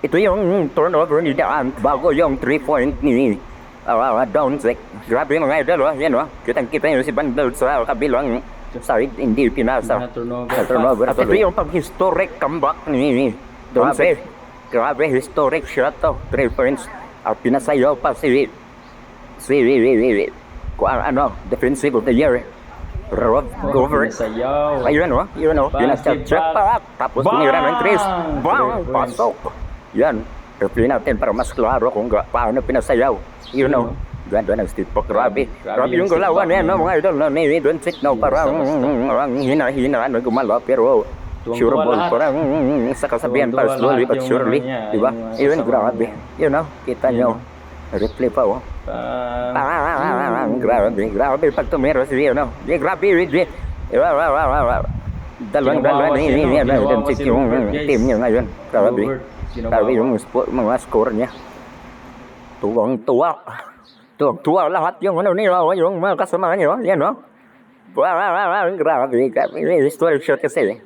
Ito yung turnover ni Daan bago yung 3-point ni Doncic. Grabe yung mga idol, yan o. Kitang-kita yung si Bandel sa kabilang side, hindi pinasa. Turnover. At ito yung pag-historic comeback ni Doncic. Grabe, historic shot to. 3 points. At pinasayaw pa si defensive of the year. Rob Govert. Sayaw. Ayun o, pinasa-check pa. Tapos tinira ng 3. Bang! Pasok. Yan. Review natin para mas klaro kung paano pinasayaw. Ganda ng step po. Grabe yung galawan yan, mga idol. Ni Doncic, parang hina-hina gumalaw. Pero sure ball, parang sa kasabihan pa, slowly but surely. Diba? Yun, grabe. Kita nyo. Replay pa, oh. Grabe pag tumira si grabe, dalawang Doncic yung team niya ngayon. Grabe yung mga score niya. Tuwang-tuwa lahat yung yung mga kasama niyo. Yan, grabe. Historic shot kasi.